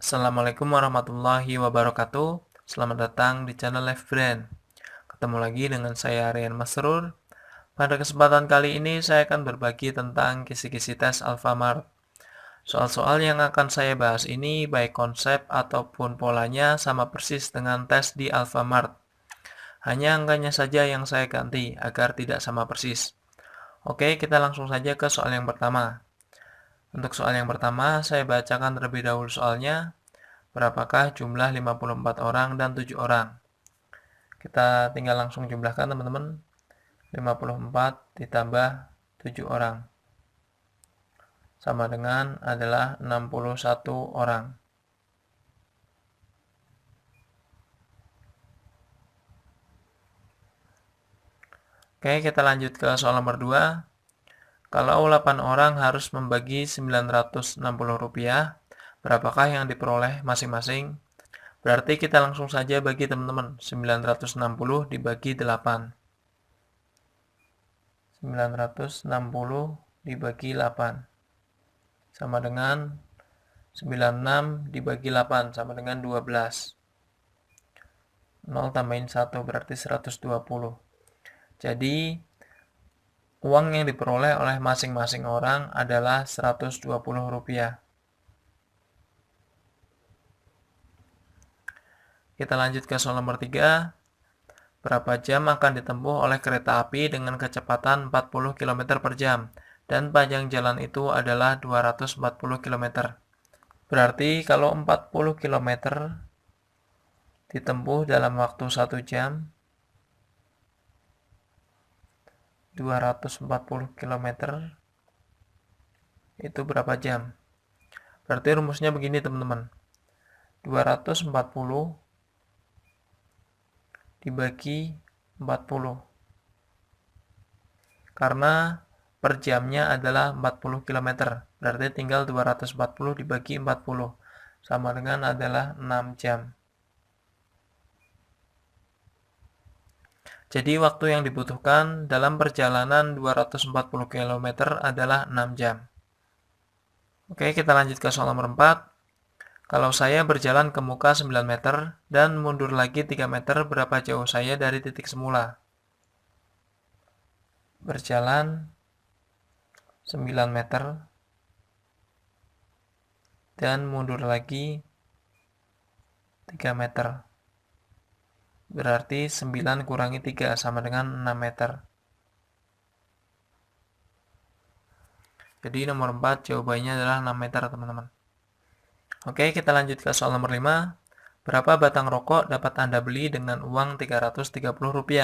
Assalamualaikum warahmatullahi wabarakatuh. Selamat datang di channel Live Brand. Ketemu lagi dengan saya Rian Masrur. Pada kesempatan kali ini saya akan berbagi tentang kisi-kisi tes Alfamart. Soal-soal yang akan saya bahas ini baik konsep ataupun polanya sama persis dengan tes di Alfamart. Hanya angkanya saja yang saya ganti agar tidak sama persis. Oke, kita langsung saja ke soal yang pertama. Untuk soal yang pertama, saya bacakan terlebih dahulu soalnya. Berapakah jumlah 54 orang dan 7 orang? Kita tinggal langsung jumlahkan teman-teman. 54 ditambah 7 orang. Sama dengan adalah 61 orang. Oke, kita lanjut ke soal nomor 2. Kalau 8 orang harus membagi Rp960, berapakah yang diperoleh masing-masing? Berarti kita langsung saja bagi teman-teman. 960 dibagi 8. 960 dibagi 8. Sama dengan 96 dibagi 8. Sama dengan 12. 0 tambahin 1 berarti 120. Jadi, uang yang diperoleh oleh masing-masing orang adalah Rp120. Kita lanjut ke soal nomor 3. Berapa jam akan ditempuh oleh kereta api dengan kecepatan 40 km per jam dan panjang jalan itu adalah 240 km. Berarti kalau 40 km ditempuh dalam waktu 1 jam, 240 km itu berapa jam? Berarti rumusnya begini teman-teman. 240 dibagi 40. Karena per jamnya adalah 40 km. Berarti tinggal 240 dibagi 40. Sama dengan adalah 6 jam. Jadi waktu yang dibutuhkan dalam perjalanan 240 km adalah 6 jam. Oke, kita lanjut ke soal nomor 4. Kalau saya berjalan ke muka 9 meter dan mundur lagi 3 meter, berapa jauh saya dari titik semula? Berjalan 9 meter dan mundur lagi 3 meter. Berarti 9 kurangi 3 sama dengan 6 meter. Jadi nomor 4 jawabannya adalah 6 meter teman-teman. Oke, kita lanjut ke soal nomor 5. Berapa batang rokok dapat Anda beli dengan uang Rp330?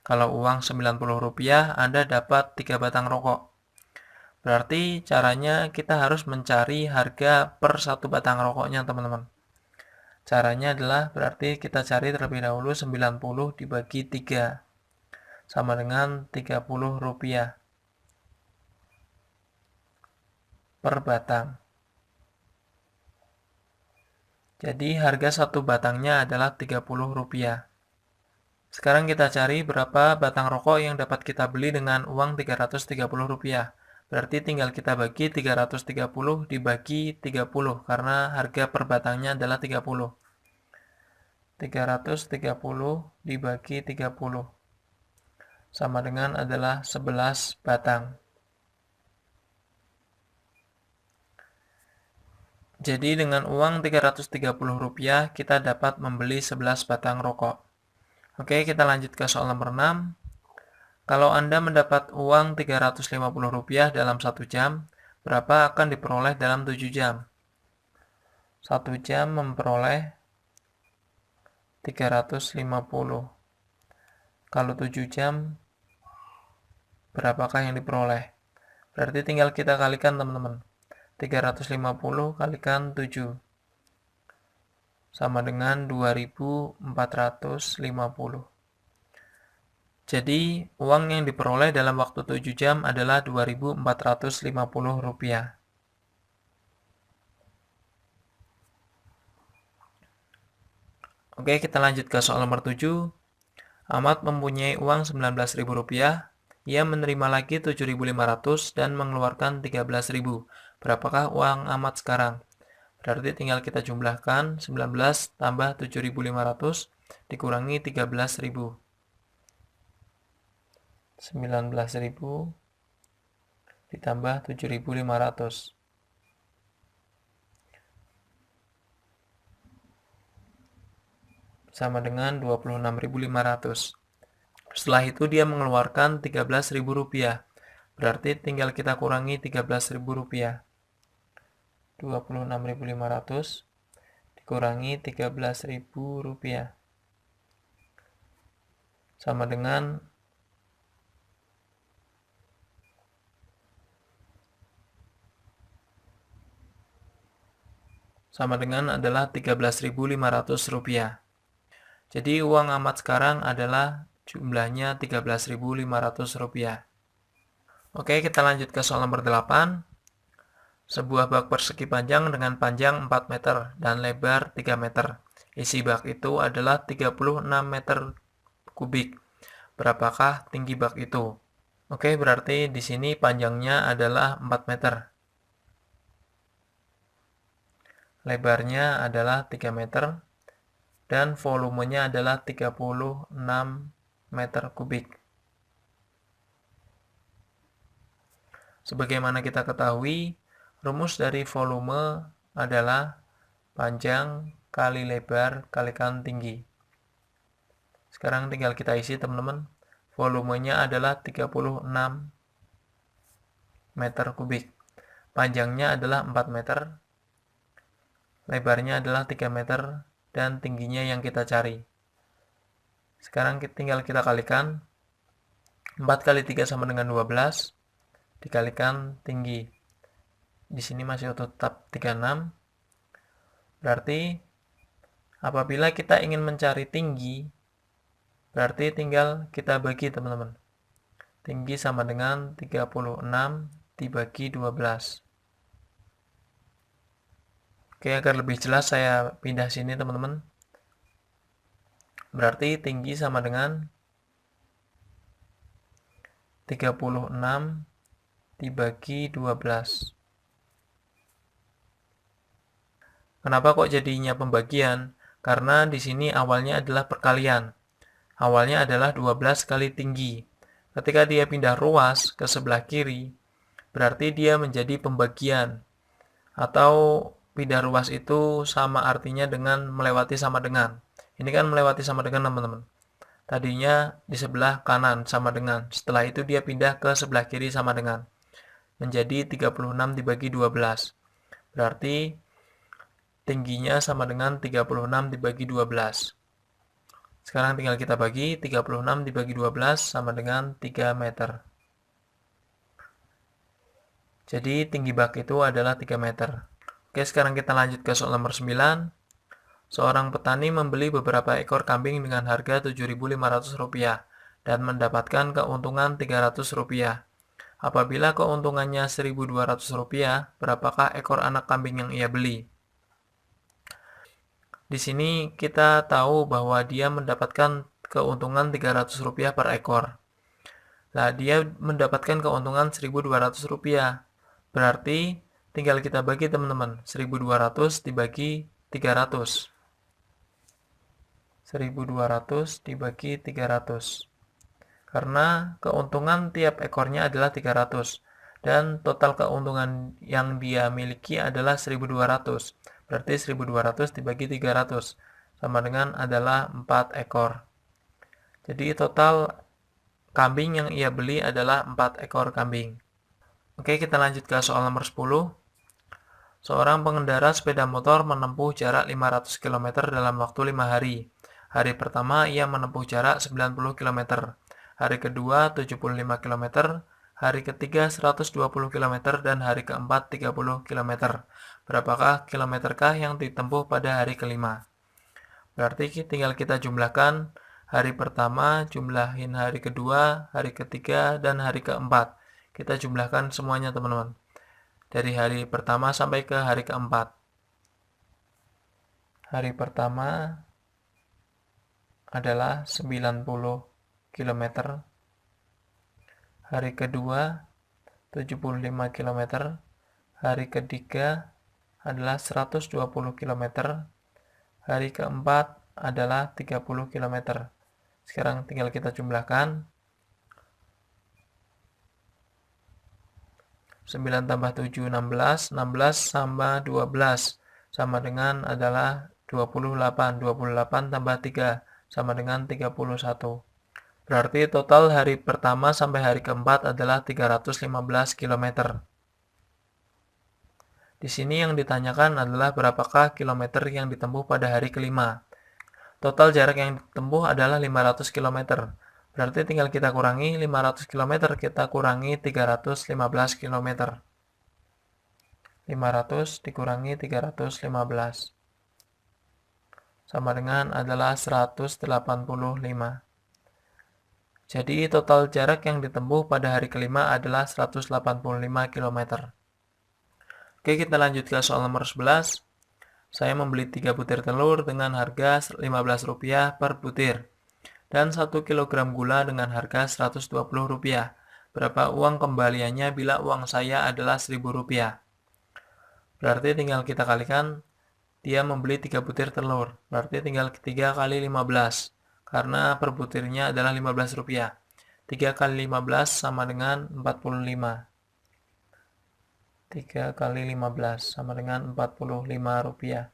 Kalau uang Rp90, Anda dapat 3 batang rokok. Berarti caranya kita harus mencari harga per 1 batang rokoknya teman-teman. Caranya adalah berarti kita cari terlebih dahulu 90 dibagi 3. Sama dengan Rp30 per batang. Jadi harga 1 batangnya adalah Rp30. Sekarang kita cari berapa batang rokok yang dapat kita beli dengan uang Rp330. Berarti tinggal kita bagi 330 dibagi 30 karena harga per batangnya adalah 30. 330 dibagi 30 sama dengan adalah 11 batang. Jadi dengan uang Rp330 kita dapat membeli 11 batang rokok. Oke, kita lanjut ke soal nomor 6. Kalau Anda mendapat uang Rp350 dalam 1 jam, berapa akan diperoleh dalam 7 jam? 1 jam memperoleh 350. Kalau 7 jam, berapakah yang diperoleh? Berarti tinggal kita kalikan teman-teman. 350 kalikan 7. Sama dengan 2450. Jadi, uang yang diperoleh dalam waktu 7 jam adalah Rp2.450. Oke, kita lanjut ke soal nomor 7. Ahmad mempunyai uang Rp19.000. Ia menerima lagi 7.500 dan mengeluarkan 13.000. Berapakah uang Ahmad sekarang? Berarti tinggal kita jumlahkan 19 tambah 7.500 dikurangi 13.000. 19.000 ditambah 7.500. Sama dengan 26.500. Setelah itu dia mengeluarkan 13.000 rupiah. Berarti tinggal kita kurangi 13.000 rupiah. 26.500 dikurangi 13.000 rupiah. Sama dengan adalah 13.500 rupiah. Jadi uang Ahmad sekarang adalah jumlahnya 13.500 rupiah. Oke, kita lanjut ke soal nomor 8. Sebuah bak persegi panjang dengan panjang 4 meter dan lebar 3 meter. Isi bak itu adalah 36 meter kubik. Berapakah tinggi bak itu? Oke, berarti di sini panjangnya adalah 4 meter. Lebarnya adalah 3 meter. Dan volumenya adalah 36 meter kubik. Sebagaimana kita ketahui, rumus dari volume adalah panjang kali lebar kalikan tinggi. Sekarang tinggal kita isi teman-teman. Volumenya adalah 36 meter kubik. Panjangnya adalah 4 meter. Lebarnya adalah 3 meter. Dan tingginya yang kita cari. Sekarang tinggal kita kalikan. 4 kali 3 sama dengan 12. Dikalikan tinggi. Di sini masih tetap 36. Berarti apabila kita ingin mencari tinggi, berarti tinggal kita bagi teman-teman. Tinggi sama dengan 36 dibagi 12. Oke, agar lebih jelas saya pindah sini teman-teman. Berarti tinggi sama dengan 36 dibagi 12. Kenapa kok jadinya pembagian? Karena di sini awalnya adalah perkalian. Awalnya adalah 12 kali tinggi. Ketika dia pindah ruas ke sebelah kiri, berarti dia menjadi pembagian. Atau pindah ruas itu sama artinya dengan melewati sama dengan. Ini kan melewati sama dengan teman-teman. Tadinya di sebelah kanan sama dengan. Setelah itu dia pindah ke sebelah kiri sama dengan. Menjadi 36 dibagi 12. Berarti tingginya sama dengan 36 dibagi 12. Sekarang tinggal kita bagi, 36 dibagi 12 sama dengan 3 meter. Jadi tinggi bak itu adalah 3 meter. Oke, sekarang kita lanjut ke soal nomor 9. Seorang petani membeli beberapa ekor kambing dengan harga Rp7.500 dan mendapatkan keuntungan Rp300. Apabila keuntungannya Rp1.200, berapakah ekor anak kambing yang ia beli? Di sini kita tahu bahwa dia mendapatkan keuntungan Rp300 per ekor. Nah, dia mendapatkan keuntungan Rp1.200. Berarti tinggal kita bagi teman-teman. 1.200 dibagi 300. 1.200 dibagi 300. Karena keuntungan tiap ekornya adalah 300. Dan total keuntungan yang dia miliki adalah 1.200. Berarti 1.200 dibagi 300. Sama dengan adalah 4 ekor. Jadi total kambing yang ia beli adalah 4 ekor kambing. Oke, kita lanjut ke soal nomor 10. Seorang pengendara sepeda motor menempuh jarak 500 km dalam waktu 5 hari. Hari pertama ia menempuh jarak 90 km. Hari kedua 75 km. Hari ketiga 120 km. Dan hari keempat 30 km. Berapakah kilometerkah yang ditempuh pada hari kelima? Berarti tinggal kita jumlahkan hari pertama, jumlahin hari kedua, hari ketiga, dan hari keempat. Kita jumlahkan semuanya teman-teman. Dari hari pertama sampai ke hari keempat. Hari pertama adalah 90 km. Hari kedua 75 km. Hari ketiga adalah 120 km, hari keempat adalah 30 km. Sekarang tinggal kita jumlahkan. 9 tambah 7, 16. 16 sama 12 sama dengan adalah 28. 28 tambah 3 sama dengan 31. Berarti total hari pertama sampai hari keempat adalah 315 km. Di sini yang ditanyakan adalah berapakah kilometer yang ditempuh pada hari kelima. Total jarak yang ditempuh adalah 500 km. Berarti tinggal kita kurangi 500 km, kita kurangi 315 km. 500 dikurangi 315 sama dengan adalah 185. Jadi total jarak yang ditempuh pada hari kelima adalah 185 km. Oke, kita lanjut ke soal nomor 11. Saya membeli 3 butir telur dengan harga Rp15 per butir dan 1 kg gula dengan harga Rp120. Berapa uang kembaliannya bila uang saya adalah Rp1.000? Berarti tinggal kita kalikan, dia membeli 3 butir telur. Berarti tinggal 3 kali 15. Karena per butirnya adalah Rp15. 3 kali 15 sama dengan 45. 3 kali 15 sama dengan Rp45.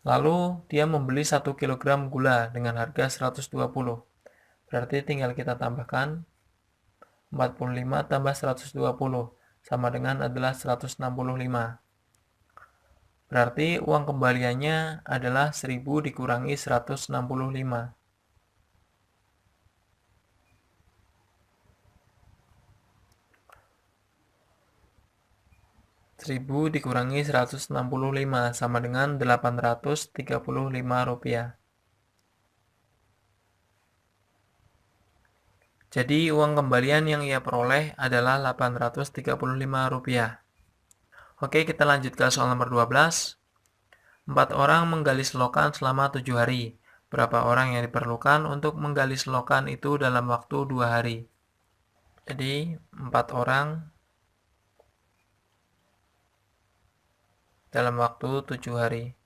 Lalu dia membeli 1 kg gula dengan harga 120. Berarti tinggal kita tambahkan 45 tambah 120 sama dengan adalah 165. Berarti uang kembaliannya adalah 1000 dikurangi 165. 1000 dikurangi 165 sama dengan Rp835. Jadi uang kembalian yang ia peroleh adalah Rp835. Oke, kita lanjut ke soal nomor 12. 4 orang menggali selokan selama 7 hari. Berapa orang yang diperlukan untuk menggali selokan itu dalam waktu 2 hari? Jadi 4 orang dalam waktu 7 hari.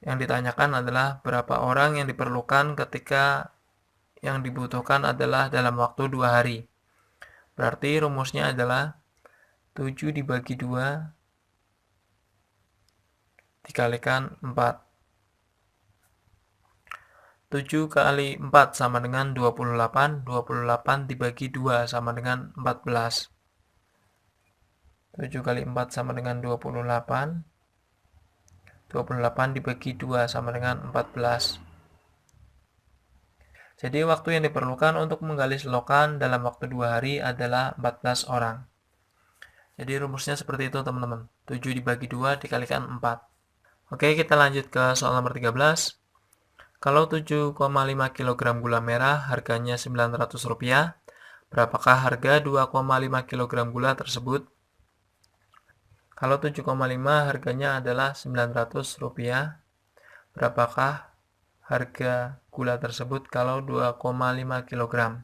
Yang ditanyakan adalah berapa orang yang diperlukan ketika yang dibutuhkan adalah dalam waktu 2 hari. Berarti rumusnya adalah 7 dibagi 2 dikalikan 4. 7 kali 4 sama dengan 28. 28 dibagi 2 sama dengan 14. 7 kali 4 sama dengan 28. 28 dibagi 2 sama dengan 14. Jadi waktu yang diperlukan untuk menggali selokan dalam waktu 2 hari adalah 14 orang. Jadi rumusnya seperti itu teman-teman. 7 dibagi 2 dikalikan 4. Oke, kita lanjut ke soal nomor 13. Kalau 7,5 kg gula merah harganya Rp900, berapakah harga 2,5 kg gula tersebut? Kalau 7,5 harganya adalah Rp900, berapakah harga gula tersebut kalau 2,5 kg?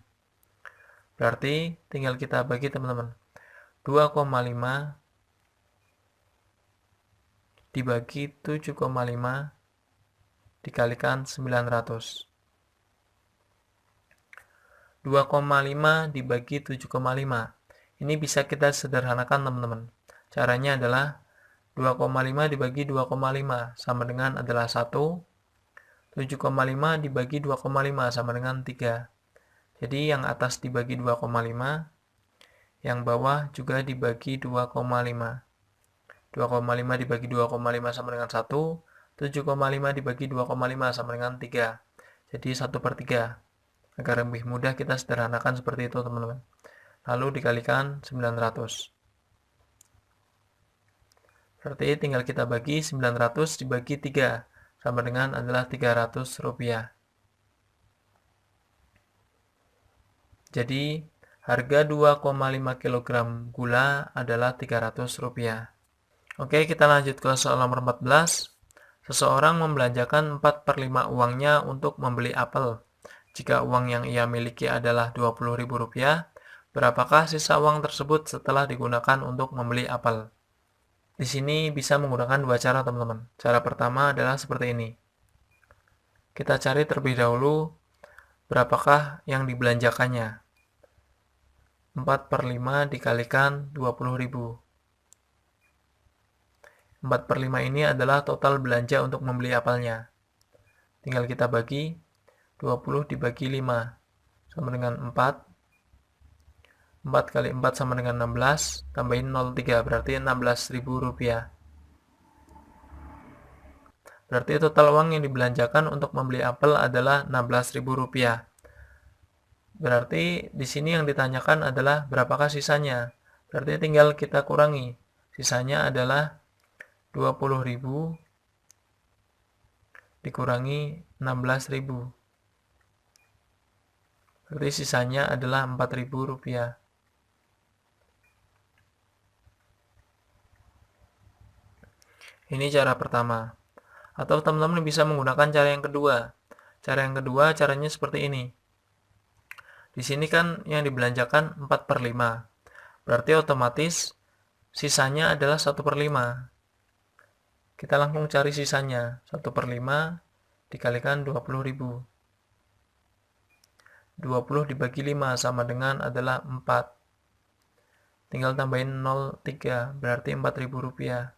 Berarti tinggal kita bagi teman-teman. 2,5 dibagi 7,5 dikalikan 900. 2,5 dibagi 7,5. Ini bisa kita sederhanakan teman-teman. Caranya adalah 2,5 dibagi 2,5 sama dengan adalah 1. 7,5 dibagi 2,5 sama dengan 3. Jadi yang atas dibagi 2,5, yang bawah juga dibagi 2,5. 2,5 dibagi 2,5 sama dengan 1. 7,5 dibagi 2,5 sama dengan 3. Jadi 1/3. Agar lebih mudah kita sederhanakan seperti itu teman-teman. Lalu dikalikan 900. Berarti tinggal kita bagi 900 dibagi 3 sama dengan adalah Rp300. Jadi harga 2,5 kg gula adalah Rp300. Oke, kita lanjut ke soal nomor 14. Seseorang membelanjakan 4/5 uangnya untuk membeli apel. Jika uang yang ia miliki adalah Rp20.000, Berapakah sisa uang tersebut setelah digunakan untuk membeli apel? Di sini bisa menggunakan dua cara, teman-teman. Cara pertama adalah seperti ini. Kita cari terlebih dahulu berapakah yang dibelanjakannya. 4/5 dikalikan 20.000. 4/5 ini adalah total belanja untuk membeli apelnya. Tinggal kita bagi, 20 dibagi 5 sama dengan 4. 4 kali 4 sama dengan 16, tambahin 0,3, berarti Rp16.000. Berarti total uang yang dibelanjakan untuk membeli apel adalah Rp16.000. Berarti di sini yang ditanyakan adalah berapakah sisanya. Berarti tinggal kita kurangi. Sisanya adalah 20.000 dikurangi 16.000. Berarti sisanya adalah Rp4.000. Ini cara pertama. Atau teman-teman bisa menggunakan cara yang kedua. Cara yang kedua caranya seperti ini. Di sini kan yang dibelanjakan 4/5. Berarti otomatis sisanya adalah 1/5. Kita langsung cari sisanya. 1/5 dikalikan 20.000. 20 dibagi 5 sama dengan adalah 4. Tinggal tambahin 0,3, berarti Rp4.000.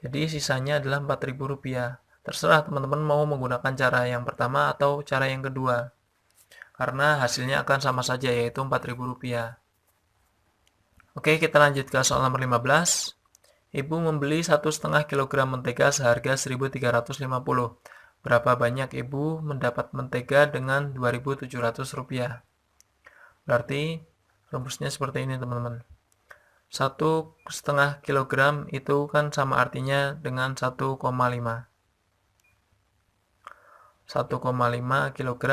Jadi sisanya adalah Rp4.000. Terserah teman-teman mau menggunakan cara yang pertama atau cara yang kedua. Karena hasilnya akan sama saja, yaitu Rp4.000. Oke, kita lanjut ke soal nomor 15. Ibu membeli 1,5 kg mentega seharga Rp1.350. Berapa banyak ibu mendapat mentega dengan Rp2.700? Berarti rumusnya seperti ini, teman-teman. 1,5 kg itu kan sama artinya dengan 1,5. 1,5 kg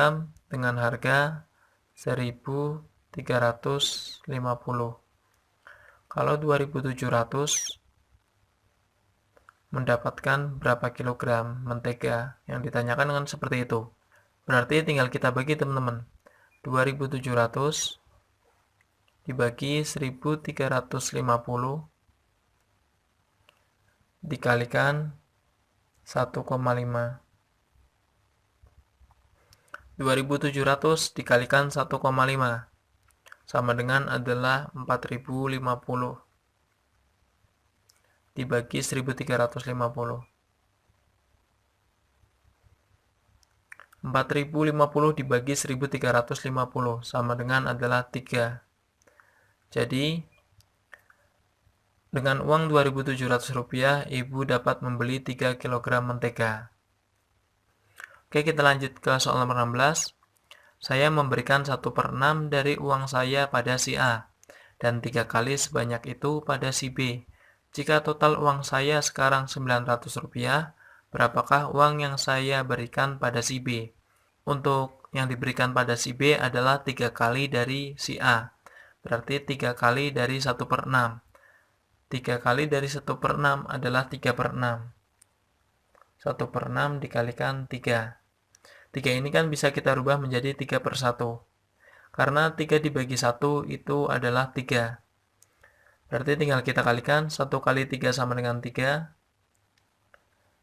dengan harga 1.350. Kalau 2.700 mendapatkan berapa kilogram mentega? Yang ditanyakan dengan seperti itu. Berarti tinggal kita bagi, teman-teman. 2.700 dibagi 1.350 dikalikan 1,5. 2.700 dikalikan 1,5 sama dengan adalah 4.050 dibagi 1.350. 4.050 dibagi 1.350 sama dengan adalah 3. Jadi, dengan uang Rp2.700, ibu dapat membeli 3 kg mentega. Oke, kita lanjut ke soal nomor 16. Saya memberikan 1/6 dari uang saya pada si A, dan 3 kali sebanyak itu pada si B. Jika total uang saya sekarang Rp900, berapakah uang yang saya berikan pada si B? Untuk yang diberikan pada si B adalah 3 kali dari si A. Berarti 3 kali dari 1/6. 3 kali dari 1/6 adalah 3/6. 1/6 dikalikan 3. 3 ini kan bisa kita rubah menjadi 3/1. Karena 3 dibagi 1 itu adalah 3. Berarti tinggal kita kalikan. 1 kali 3 sama dengan 3.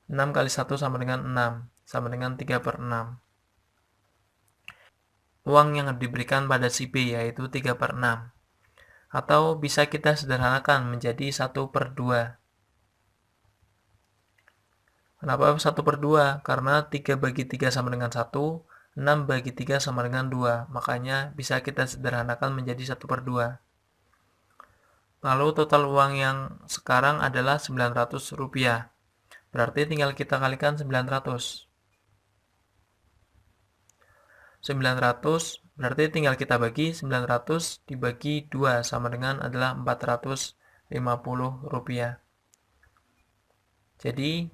6 kali 1 sama dengan 6. Sama dengan 3/6. Uang yang diberikan pada si B yaitu 3/6. Atau bisa kita sederhanakan menjadi 1/2. Kenapa 1/2? Karena 3 bagi 3 sama dengan 1, 6 bagi 3 sama dengan 2. Makanya bisa kita sederhanakan menjadi 1/2. Lalu total uang yang sekarang adalah Rp900. Berarti tinggal kita kalikan 900. 900 berarti tinggal kita bagi. 900 dibagi 2 sama dengan adalah Rp450. Jadi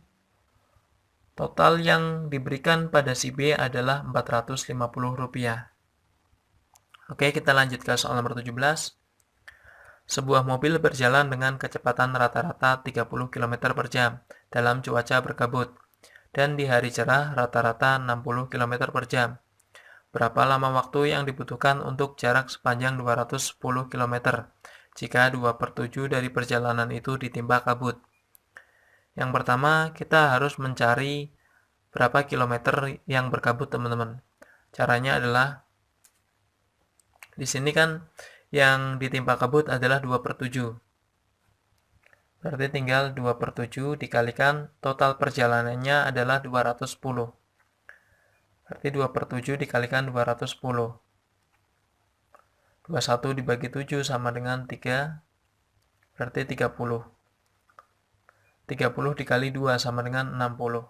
total yang diberikan pada si B adalah Rp450. Oke, kita lanjut ke soal nomor 17. Sebuah mobil berjalan dengan kecepatan rata-rata 30 km per jam dalam cuaca berkabut, dan di hari cerah rata-rata 60 km per jam. Berapa lama waktu yang dibutuhkan untuk jarak sepanjang 210 km jika 2/7 dari perjalanan itu ditimpa kabut? Yang pertama, kita harus mencari berapa kilometer yang berkabut, teman-teman. Caranya adalah, di sini kan yang ditimpa kabut adalah 2/7. Berarti tinggal 2/7 dikalikan total perjalanannya adalah 210. Berarti 2/7 dikalikan 210. 21 dibagi 7 sama dengan 3, berarti 30. 30 dikali 2 sama dengan 60.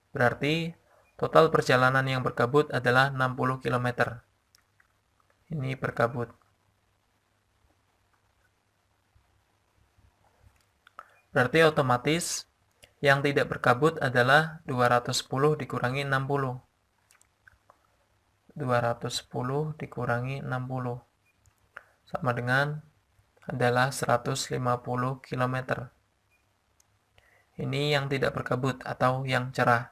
Berarti total perjalanan yang berkabut adalah 60 km. Ini berkabut. Berarti otomatis yang tidak berkabut adalah 210 dikurangi 60. 210 dikurangi 60 sama dengan adalah 150 km. Ini yang tidak berkabut atau yang cerah.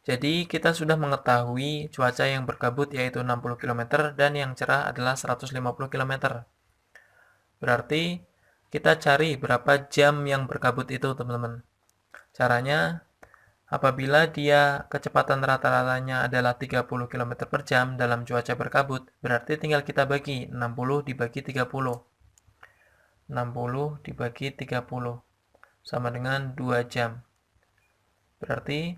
Jadi kita sudah mengetahui cuaca yang berkabut yaitu 60 km dan yang cerah adalah 150 km. Berarti kita cari berapa jam yang berkabut itu, teman-teman. Caranya, apabila dia kecepatan rata-ratanya adalah 30 km per jam dalam cuaca berkabut, berarti tinggal kita bagi 60 dibagi 30. 60 dibagi 30 sama dengan 2 jam. Berarti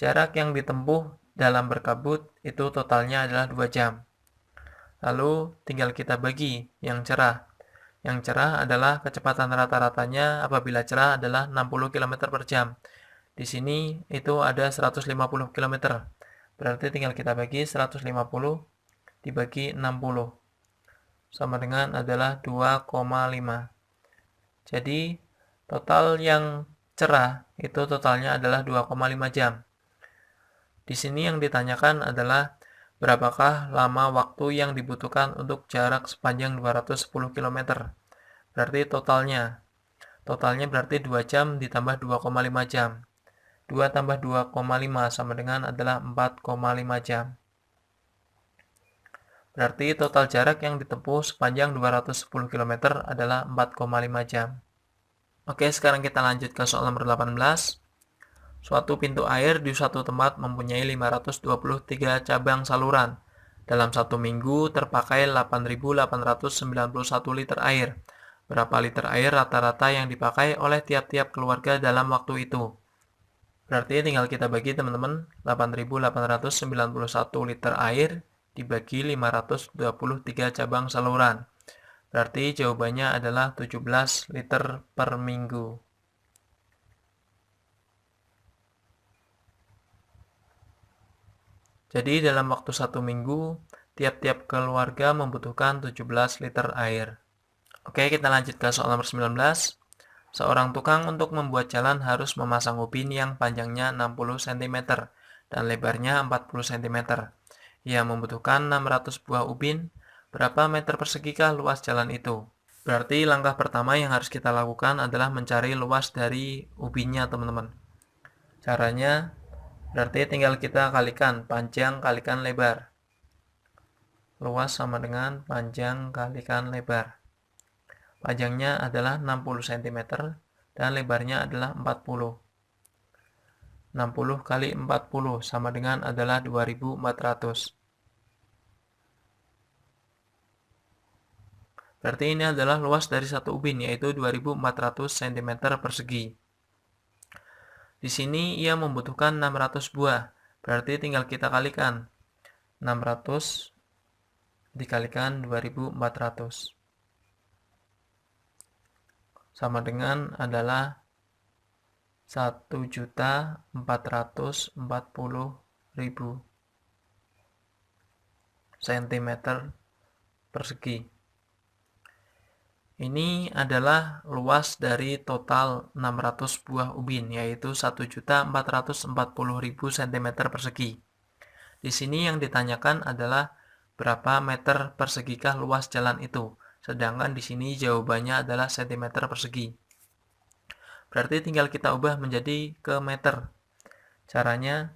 jarak yang ditempuh dalam berkabut itu totalnya adalah 2 jam. Lalu tinggal kita bagi yang cerah. Yang cerah adalah kecepatan rata-ratanya apabila cerah adalah 60 km per jam. Di sini itu ada 150 km. Berarti tinggal kita bagi 150 dibagi 60. Sama dengan adalah 2,5. Jadi total yang cerah itu totalnya adalah 2,5 jam. Di sini yang ditanyakan adalah berapakah lama waktu yang dibutuhkan untuk jarak sepanjang 210 km. Berarti totalnya berarti 2 jam ditambah 2,5 jam. 2 tambah 2,5 sama dengan adalah 4,5 jam. Berarti total jarak yang ditempuh sepanjang 210 km adalah 4,5 jam. Oke, sekarang kita lanjut ke soal nomor 18. Suatu pintu air di suatu tempat mempunyai 523 cabang saluran. Dalam satu minggu terpakai 8.891 liter air. Berapa liter air rata-rata yang dipakai oleh tiap-tiap keluarga dalam waktu itu? Berarti tinggal kita bagi, teman-teman. 8.891 liter air dibagi 523 cabang saluran. Berarti jawabannya adalah 17 liter per minggu. Jadi dalam waktu 1 minggu, tiap-tiap keluarga membutuhkan 17 liter air. Oke, kita lanjut ke soal nomor 19. Seorang tukang untuk membuat jalan harus memasang ubin yang panjangnya 60 cm dan lebarnya 40 cm. Ia membutuhkan 600 buah ubin. Berapa meter persigikah luas jalan itu? Berarti langkah pertama yang harus kita lakukan adalah mencari luas dari ubinnya, teman-teman. Caranya, berarti tinggal kita kalikan panjang kalikan lebar. Luas sama dengan panjang kalikan lebar. Panjangnya adalah 60 cm dan lebarnya adalah 40. 60 kali 40 sama dengan adalah 2400. Berarti ini adalah luas dari satu ubin, yaitu 2400 cm persegi. Di sini ia membutuhkan 600 buah. Berarti tinggal kita kalikan. 600 dikalikan 2400. Sama dengan adalah 1.440.000 cm persegi. Ini adalah luas dari total 600 buah ubin, yaitu 1.440.000 cm persegi. Di sini yang ditanyakan adalah berapa meter persigikah luas jalan itu. Sedangkan di sini jawabannya adalah cm persegi. Berarti tinggal kita ubah menjadi ke meter. Caranya,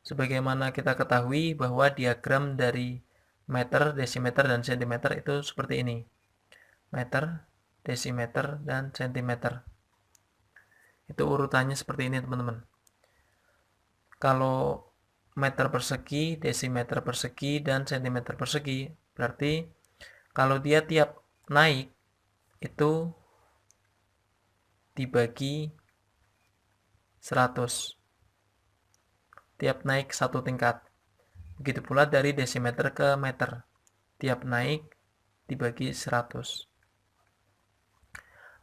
sebagaimana kita ketahui bahwa diagram dari meter, desimeter, dan sentimeter itu seperti ini. Meter, desimeter, dan sentimeter. Itu urutannya seperti ini, teman-teman. Kalau meter persegi, desimeter persegi, dan sentimeter persegi, berarti kalau dia tiap naik itu dibagi 100. Tiap naik satu tingkat. Begitu pula dari desimeter ke meter. Tiap naik dibagi 100.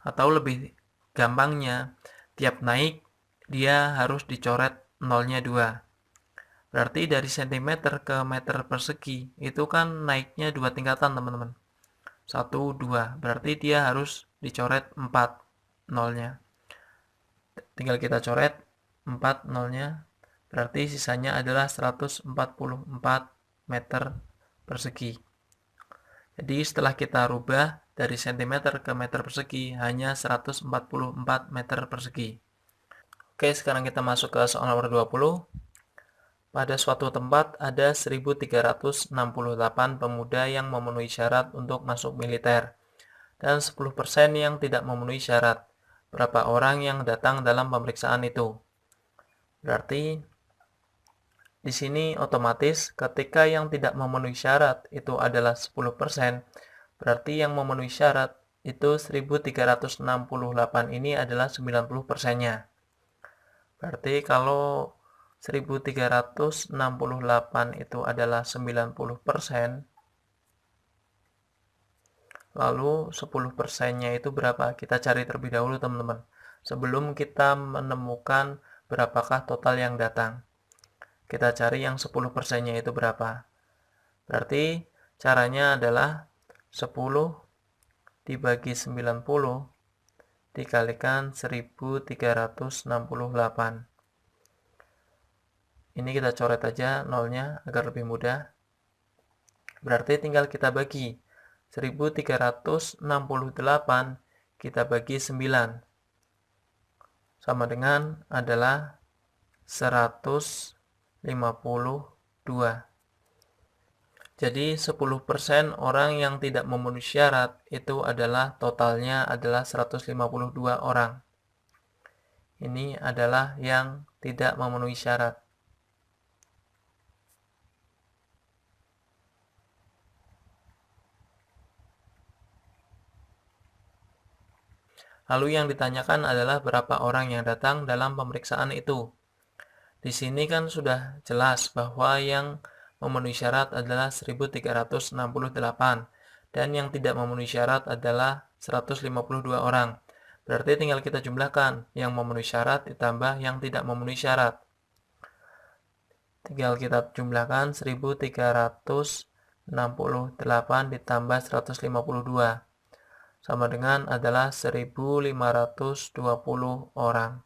Atau lebih gampangnya, tiap naik dia harus dicoret nolnya 2. Berarti dari sentimeter ke meter persegi itu kan naiknya 2 tingkatan, teman-teman. 1, 2. Berarti dia harus dicoret 4 nolnya. Tinggal kita coret 4 nolnya. Berarti sisanya adalah 144 meter persegi. Jadi setelah kita rubah dari sentimeter ke meter persegi hanya 144 meter persegi. Oke, sekarang kita masuk ke soal nomor 20. Pada suatu tempat ada 1.368 pemuda yang memenuhi syarat untuk masuk militer dan 10% yang tidak memenuhi syarat. Berapa orang yang datang dalam pemeriksaan itu? Berarti di sini otomatis ketika yang tidak memenuhi syarat itu adalah 10%, berarti yang memenuhi syarat itu 1.368 ini adalah 90%-nya. Berarti kalau 1.368 itu adalah 90%, lalu 10%-nya itu berapa? Kita cari terlebih dahulu, teman-teman. Sebelum kita menemukan berapakah total yang datang. Kita cari yang 10%-nya itu berapa. Berarti caranya adalah 10 dibagi 90 dikalikan 1.368. Ini kita coret aja nolnya agar lebih mudah. Berarti tinggal kita bagi. 1.368 kita bagi 9. Sama dengan adalah 152. Jadi 10% orang yang tidak memenuhi syarat itu adalah totalnya adalah 152 orang. Ini adalah yang tidak memenuhi syarat. Lalu yang ditanyakan adalah berapa orang yang datang dalam pemeriksaan itu. Di sini kan sudah jelas bahwa yang memenuhi syarat adalah 1.368 dan yang tidak memenuhi syarat adalah 152 orang. Berarti tinggal kita jumlahkan yang memenuhi syarat ditambah yang tidak memenuhi syarat. Tinggal kita jumlahkan 1.368 ditambah 152. Sama dengan adalah 1.520 orang.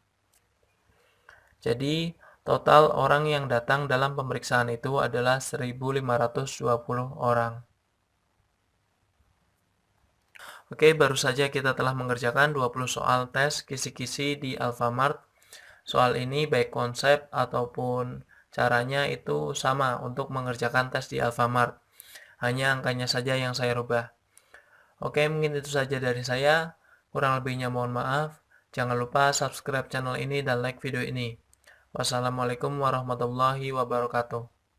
Jadi, total orang yang datang dalam pemeriksaan itu adalah 1.520 orang. Oke, baru saja kita telah mengerjakan 20 soal tes kisi-kisi di Alfamart. Soal ini baik konsep ataupun caranya itu sama untuk mengerjakan tes di Alfamart. Hanya angkanya saja yang saya rubah. Oke, mungkin itu saja dari saya. Kurang lebihnya mohon maaf. Jangan lupa subscribe channel ini dan like video ini. Wassalamualaikum warahmatullahi wabarakatuh.